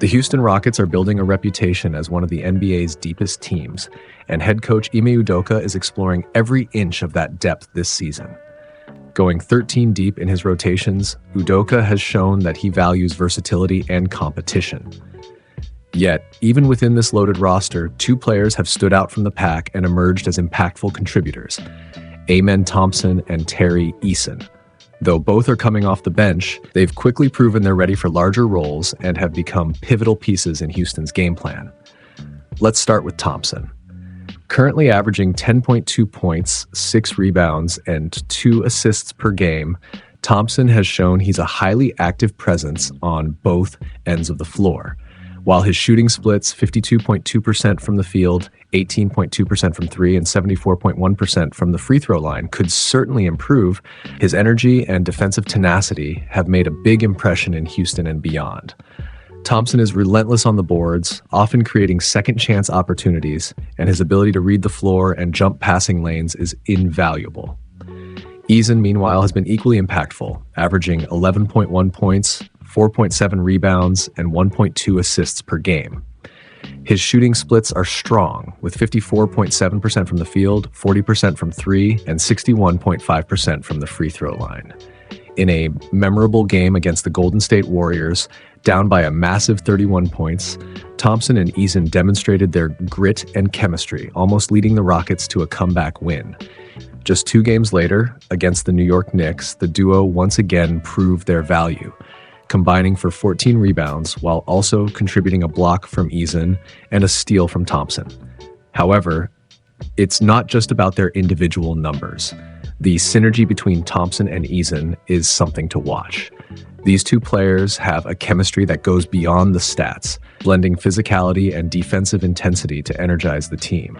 The Houston Rockets are building a reputation as one of the NBA's deepest teams, and head coach Ime Udoka is exploring every inch of that depth this season. Going 13 deep in his rotations, Udoka has shown that he values versatility and competition. Yet, even within this loaded roster, two players have stood out from the pack and emerged as impactful contributors: Amen Thompson and Tari Eason. Though both are coming off the bench, they've quickly proven they're ready for larger roles and have become pivotal pieces in Houston's game plan. Let's start with Thompson. Currently averaging 10.2 points, 6 rebounds, and 2 assists per game, Thompson has shown he's a highly active presence on both ends of the floor. While his shooting splits 52.2% from the field, 18.2% from three, and 74.1% from the free throw line could certainly improve, his energy and defensive tenacity have made a big impression in Houston and beyond. Thompson is relentless on the boards, often creating second-chance opportunities, and his ability to read the floor and jump passing lanes is invaluable. Eason, meanwhile, has been equally impactful, averaging 11.1 points, 4.7 rebounds, and 1.2 assists per game. His shooting splits are strong, with 54.7% from the field, 40% from three, and 61.5% from the free throw line. In a memorable game against the Golden State Warriors, down by a massive 31 points, Thompson and Eason demonstrated their grit and chemistry, almost leading the Rockets to a comeback win. Just 2 games later, against the New York Knicks, the duo once again proved their value, combining for 14 rebounds while also contributing a block from Eason and a steal from Thompson. However, it's not just about their individual numbers. The synergy between Thompson and Eason is something to watch. These two players have a chemistry that goes beyond the stats, blending physicality and defensive intensity to energize the team.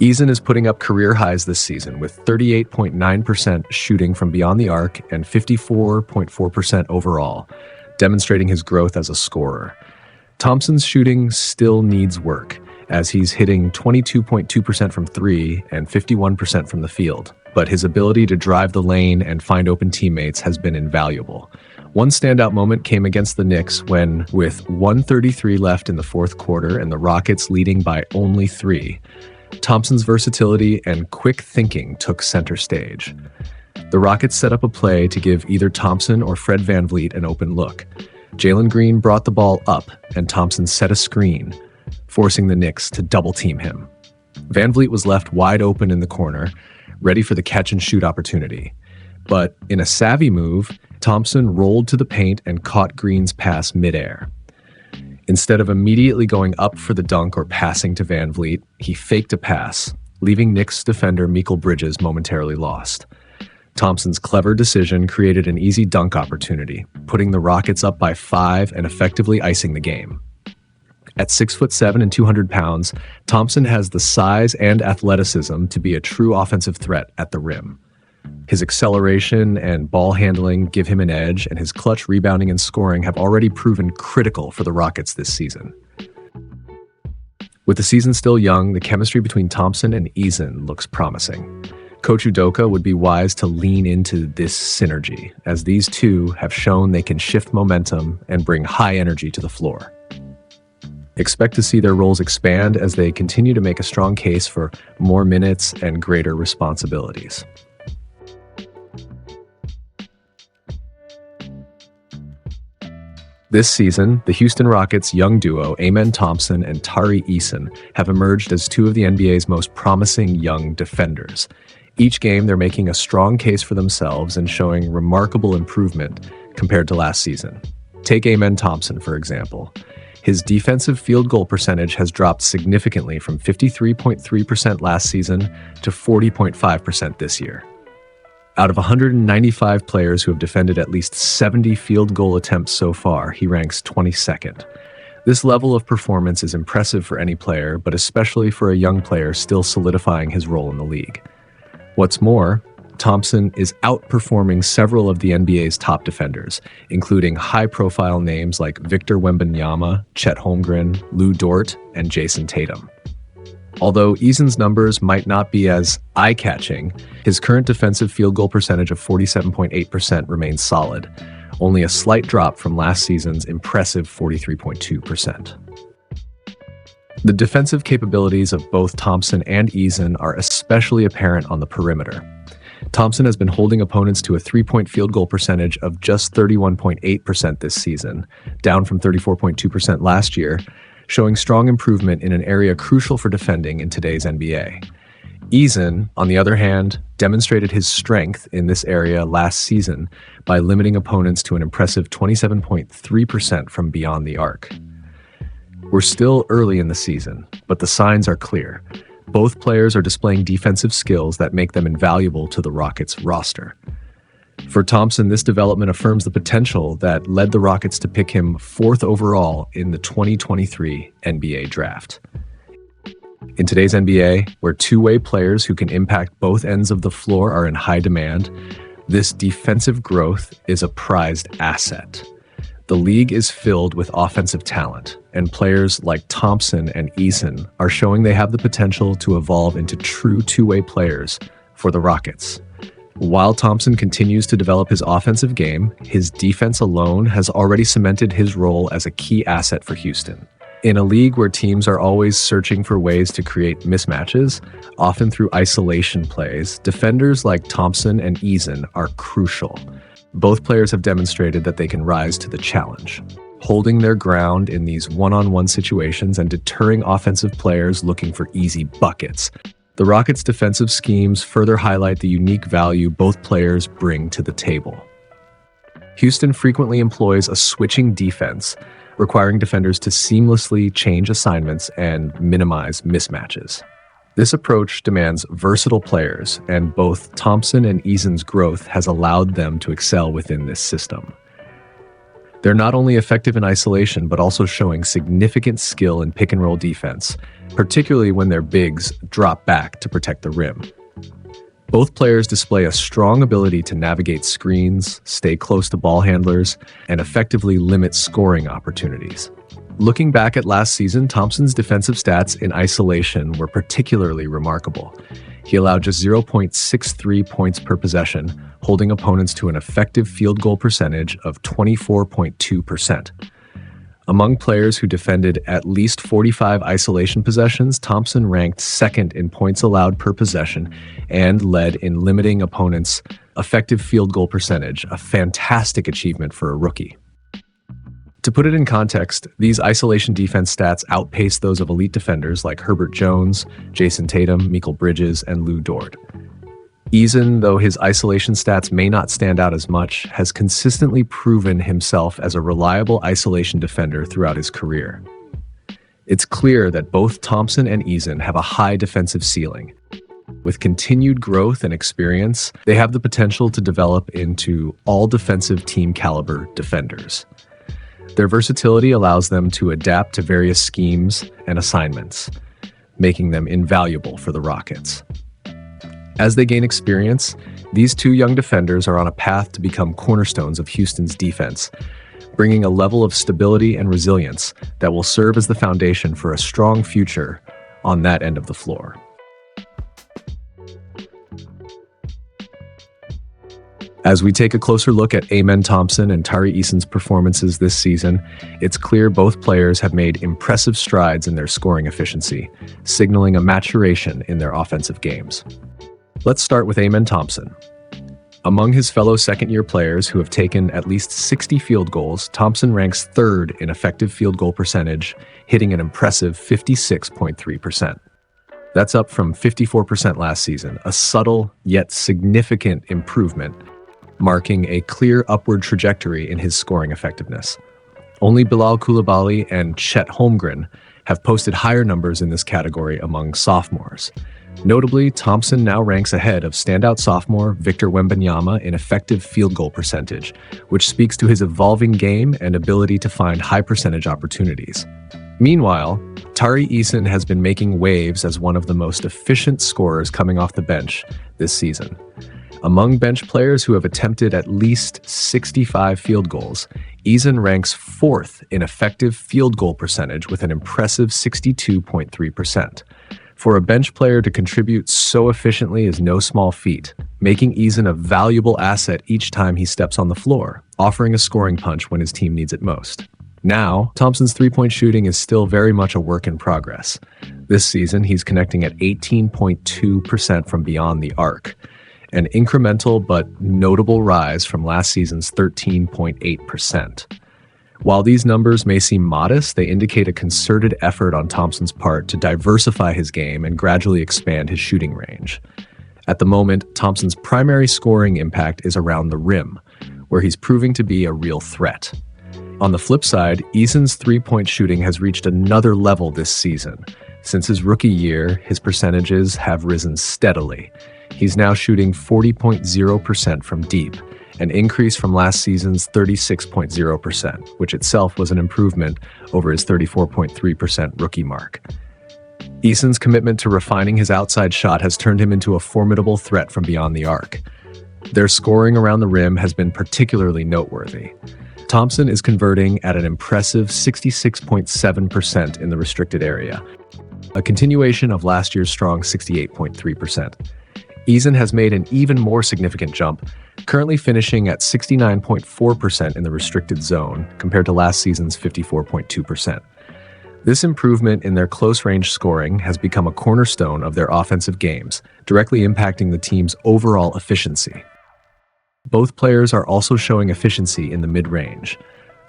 Eason is putting up career highs this season with 38.9% shooting from beyond the arc and 54.4% overall, demonstrating his growth as a scorer. Thompson's shooting still needs work, as he's hitting 22.2% from three and 51% from the field, but his ability to drive the lane and find open teammates has been invaluable. One standout moment came against the Knicks when, with 1:33 left in the fourth quarter and the Rockets leading by only 3, Thompson's versatility and quick thinking took center stage. The Rockets set up a play to give either Thompson or Fred VanVleet an open look. Jalen Green brought the ball up, and Thompson set a screen, forcing the Knicks to double-team him. VanVleet was left wide open in the corner, ready for the catch-and-shoot opportunity. But in a savvy move, Thompson rolled to the paint and caught Green's pass midair. Instead of immediately going up for the dunk or passing to VanVleet, he faked a pass, leaving Knicks defender Mikal Bridges momentarily lost. Thompson's clever decision created an easy dunk opportunity, putting the Rockets up by 5 and effectively icing the game. At 6'7" and 200 pounds, Thompson has the size and athleticism to be a true offensive threat at the rim. His acceleration and ball handling give him an edge, and his clutch rebounding and scoring have already proven critical for the Rockets this season. With the season still young, the chemistry between Thompson and Eason looks promising. Coach Udoka would be wise to lean into this synergy, as these two have shown they can shift momentum and bring high energy to the floor. Expect to see their roles expand as they continue to make a strong case for more minutes and greater responsibilities. This season, the Houston Rockets' young duo, Amen Thompson and Tari Eason, have emerged as two of the NBA's most promising young defenders. Each game, they're making a strong case for themselves and showing remarkable improvement compared to last season. Take Amen Thompson, for example. His defensive field goal percentage has dropped significantly from 53.3% last season to 40.5% this year. Out of 195 players who have defended at least 70 field goal attempts so far, he ranks 22nd. This level of performance is impressive for any player, but especially for a young player still solidifying his role in the league. What's more, Thompson is outperforming several of the NBA's top defenders, including high-profile names like Victor Wembanyama, Chet Holmgren, Lou Dort, and Jason Tatum. Although Eason's numbers might not be as eye-catching, his current defensive field goal percentage of 47.8% remains solid. only a slight drop from last season's impressive 43.2%. The defensive capabilities of both Thompson and Eason are especially apparent on the perimeter. Thompson has been holding opponents to a three-point field goal percentage of just 31.8% this season, down from 34.2% last year, showing strong improvement in an area crucial for defending in today's NBA. Eason, on the other hand, demonstrated his strength in this area last season by limiting opponents to an impressive 27.3% from beyond the arc. We're still early in the season, but the signs are clear. Both players are displaying defensive skills that make them invaluable to the Rockets' roster. For Thompson, this development affirms the potential that led the Rockets to pick him 4th overall in the 2023 NBA draft. In today's NBA, where two-way players who can impact both ends of the floor are in high demand, this defensive growth is a prized asset. The league is filled with offensive talent, and players like Thompson and Eason are showing they have the potential to evolve into true two-way players for the Rockets. While Thompson continues to develop his offensive game, his defense alone has already cemented his role as a key asset for Houston. In a league where teams are always searching for ways to create mismatches, often through isolation plays, defenders like Thompson and Eason are crucial. Both players have demonstrated that they can rise to the challenge, holding their ground in these one-on-one situations and deterring offensive players looking for easy buckets. The Rockets' defensive schemes further highlight the unique value both players bring to the table. Houston frequently employs a switching defense, requiring defenders to seamlessly change assignments and minimize mismatches. This approach demands versatile players, and both Thompson and Eason's growth has allowed them to excel within this system. They're not only effective in isolation, but also showing significant skill in pick-and-roll defense, particularly when their bigs drop back to protect the rim. Both players display a strong ability to navigate screens, stay close to ball handlers, and effectively limit scoring opportunities. Looking back at last season, Thompson's defensive stats in isolation were particularly remarkable. He allowed just 0.63 points per possession, holding opponents to an effective field goal percentage of 24.2%. Among players who defended at least 45 isolation possessions, Thompson ranked second in points allowed per possession and led in limiting opponents' effective field goal percentage, a fantastic achievement for a rookie. To put it in context, these isolation defense stats outpace those of elite defenders like Herbert Jones, Jason Tatum, Mikal Bridges, and Lou Dort. Eason, though his isolation stats may not stand out as much, has consistently proven himself as a reliable isolation defender throughout his career. It's clear that both Thompson and Eason have a high defensive ceiling. With continued growth and experience, they have the potential to develop into all-defensive team caliber defenders. Their versatility allows them to adapt to various schemes and assignments, making them invaluable for the Rockets. As they gain experience, these two young defenders are on a path to become cornerstones of Houston's defense, bringing a level of stability and resilience that will serve as the foundation for a strong future on that end of the floor. As we take a closer look at Amen Thompson and Tari Eason's performances this season, it's clear both players have made impressive strides in their scoring efficiency, signaling a maturation in their offensive games. Let's start with Amen Thompson. Among his fellow second-year players who have taken at least 60 field goals, Thompson ranks third in effective field goal percentage, hitting an impressive 56.3%. That's up from 54% last season, a subtle yet significant improvement, marking a clear upward trajectory in his scoring effectiveness. Only Bilal Coulibaly and Chet Holmgren have posted higher numbers in this category among sophomores. Notably, Thompson now ranks ahead of standout sophomore Victor Wembanyama in effective field goal percentage, which speaks to his evolving game and ability to find high-percentage opportunities. Meanwhile, Tari Eason has been making waves as one of the most efficient scorers coming off the bench this season. Among bench players who have attempted at least 65 field goals, Eason ranks fourth in effective field goal percentage with an impressive 62.3%. For a bench player to contribute so efficiently is no small feat, making Eason a valuable asset each time he steps on the floor, offering a scoring punch when his team needs it most. Now, Thompson's three-point shooting is still very much a work in progress. This season, he's connecting at 18.2% from beyond the arc, an incremental but notable rise from last season's 13.8%. While these numbers may seem modest, they indicate a concerted effort on Thompson's part to diversify his game and gradually expand his shooting range. At the moment, Thompson's primary scoring impact is around the rim, where he's proving to be a real threat. On the flip side, Eason's three-point shooting has reached another level this season. Since his rookie year, his percentages have risen steadily. He's now shooting 40.0% from deep, an increase from last season's 36.0%, which itself was an improvement over his 34.3% rookie mark. Eason's commitment to refining his outside shot has turned him into a formidable threat from beyond the arc. Their scoring around the rim has been particularly noteworthy. Thompson is converting at an impressive 66.7% in the restricted area, a continuation of last year's strong 68.3%. Eason has made an even more significant jump, currently finishing at 69.4% in the restricted zone compared to last season's 54.2%. This improvement in their close-range scoring has become a cornerstone of their offensive games, directly impacting the team's overall efficiency. Both players are also showing efficiency in the mid-range,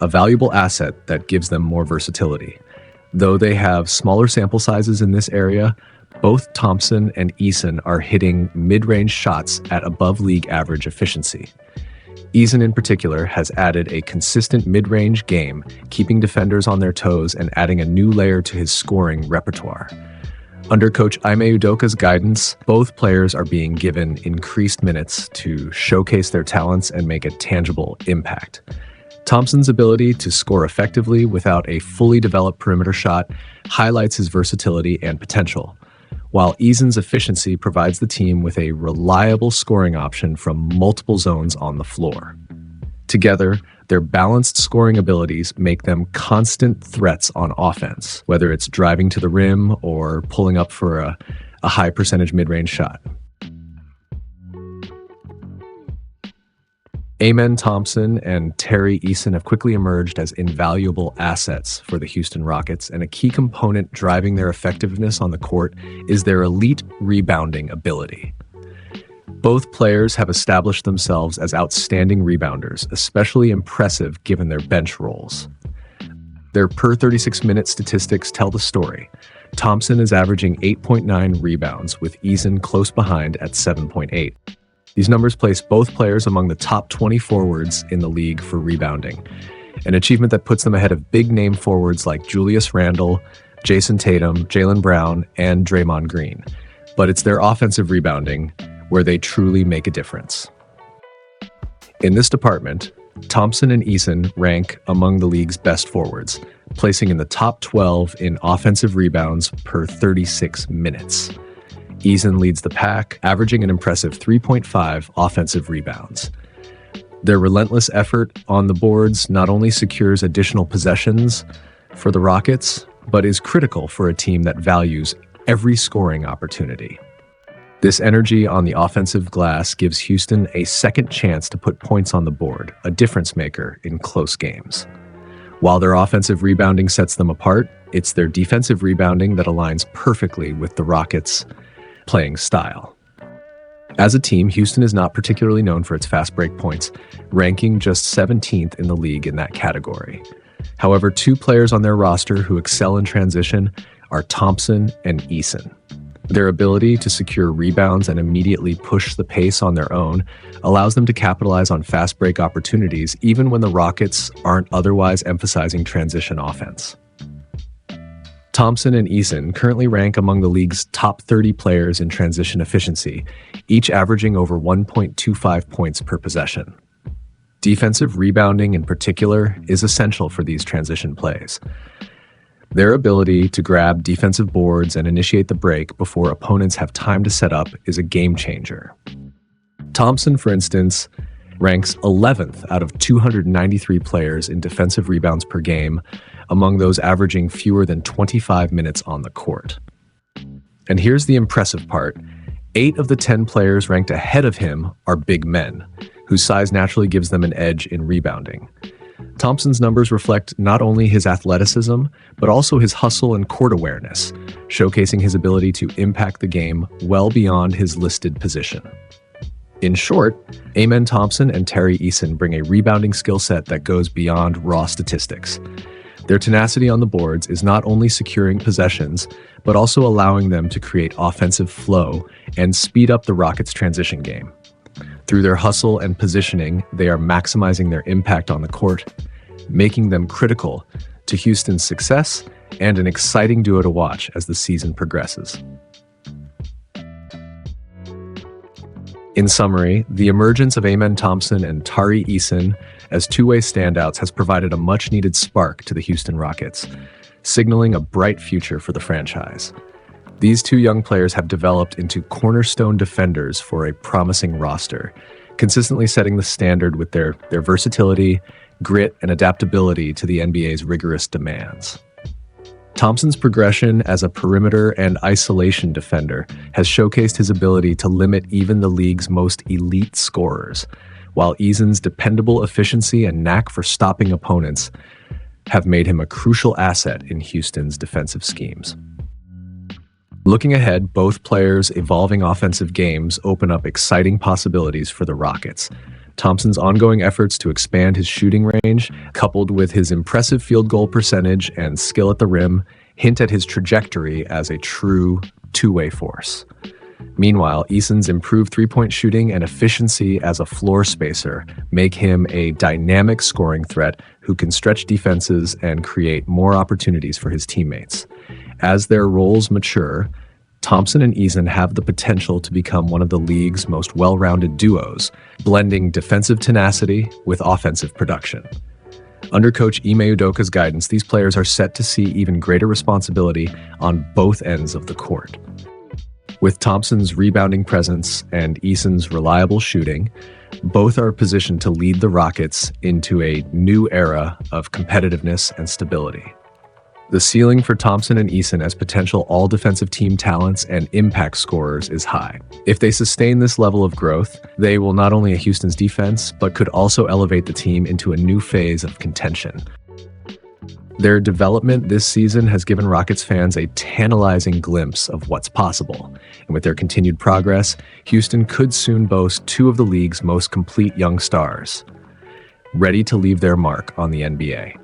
a valuable asset that gives them more versatility. Though they have smaller sample sizes in this area, both Thompson and Eason are hitting mid-range shots at above league average efficiency. Eason in particular has added a consistent mid-range game, keeping defenders on their toes and adding a new layer to his scoring repertoire. Under coach Ime Udoka's guidance, both players are being given increased minutes to showcase their talents and make a tangible impact. Thompson's ability to score effectively without a fully developed perimeter shot highlights his versatility and potential, while Eason's efficiency provides the team with a reliable scoring option from multiple zones on the floor. Together, their balanced scoring abilities make them constant threats on offense, whether it's driving to the rim or pulling up for a high percentage mid-range shot. Amen Thompson and Tari Eason have quickly emerged as invaluable assets for the Houston Rockets, and a key component driving their effectiveness on the court is their elite rebounding ability. Both players have established themselves as outstanding rebounders, especially impressive given their bench roles. Their per 36-minute statistics tell the story. Thompson is averaging 8.9 rebounds, with Eason close behind at 7.8. These numbers place both players among the top 20 forwards in the league for rebounding, an achievement that puts them ahead of big-name forwards like Julius Randle, Jason Tatum, Jaylen Brown, and Draymond Green. But it's their offensive rebounding where they truly make a difference. In this department, Thompson and Eason rank among the league's best forwards, placing in the top 12 in offensive rebounds per 36 minutes. Eason leads the pack, averaging an impressive 3.5 offensive rebounds. Their relentless effort on the boards not only secures additional possessions for the Rockets, but is critical for a team that values every scoring opportunity. This energy on the offensive glass gives Houston a second chance to put points on the board, a difference maker in close games. While their offensive rebounding sets them apart, it's their defensive rebounding that aligns perfectly with the Rockets' playing style. As a team, Houston is not particularly known for its fast break points, ranking just 17th in the league in that category. However, two players on their roster who excel in transition are Thompson and Eason. Their ability to secure rebounds and immediately push the pace on their own allows them to capitalize on fast break opportunities even when the Rockets aren't otherwise emphasizing transition offense. Thompson and Eason currently rank among the league's top 30 players in transition efficiency, each averaging over 1.25 points per possession. Defensive rebounding in particular is essential for these transition plays. Their ability to grab defensive boards and initiate the break before opponents have time to set up is a game changer. Thompson, for instance, ranks 11th out of 293 players in defensive rebounds per game, among those averaging fewer than 25 minutes on the court. And here's the impressive part. 8 of the 10 players ranked ahead of him are big men, whose size naturally gives them an edge in rebounding. Thompson's numbers reflect not only his athleticism, but also his hustle and court awareness, showcasing his ability to impact the game well beyond his listed position. In short, Amen Thompson and Tari Eason bring a rebounding skill set that goes beyond raw statistics. Their tenacity on the boards is not only securing possessions, but also allowing them to create offensive flow and speed up the Rockets' transition game. Through their hustle and positioning, they are maximizing their impact on the court, making them critical to Houston's success and an exciting duo to watch as the season progresses. In summary, the emergence of Amen Thompson and Tari Eason as two-way standouts has provided a much-needed spark to the Houston Rockets, signaling a bright future for the franchise. These two young players have developed into cornerstone defenders for a promising roster, consistently setting the standard with their versatility, grit, and adaptability to the NBA's rigorous demands. Thompson's progression as a perimeter and isolation defender has showcased his ability to limit even the league's most elite scorers, while Eason's dependable efficiency and knack for stopping opponents have made him a crucial asset in Houston's defensive schemes. Looking ahead, both players' evolving offensive games open up exciting possibilities for the Rockets. Thompson's ongoing efforts to expand his shooting range, coupled with his impressive field goal percentage and skill at the rim, hint at his trajectory as a true two-way force. Meanwhile, Eason's improved three-point shooting and efficiency as a floor spacer make him a dynamic scoring threat who can stretch defenses and create more opportunities for his teammates. As their roles mature, Thompson and Eason have the potential to become one of the league's most well-rounded duos, blending defensive tenacity with offensive production. Under coach Ime Udoka's guidance, these players are set to see even greater responsibility on both ends of the court. With Thompson's rebounding presence and Eason's reliable shooting, both are positioned to lead the Rockets into a new era of competitiveness and stability. The ceiling for Thompson and Eason as potential all-defensive team talents and impact scorers is high. If they sustain this level of growth, they will not only Houston's defense, but could also elevate the team into a new phase of contention. Their development this season has given Rockets fans a tantalizing glimpse of what's possible. And with their continued progress, Houston could soon boast two of the league's most complete young stars, ready to leave their mark on the NBA.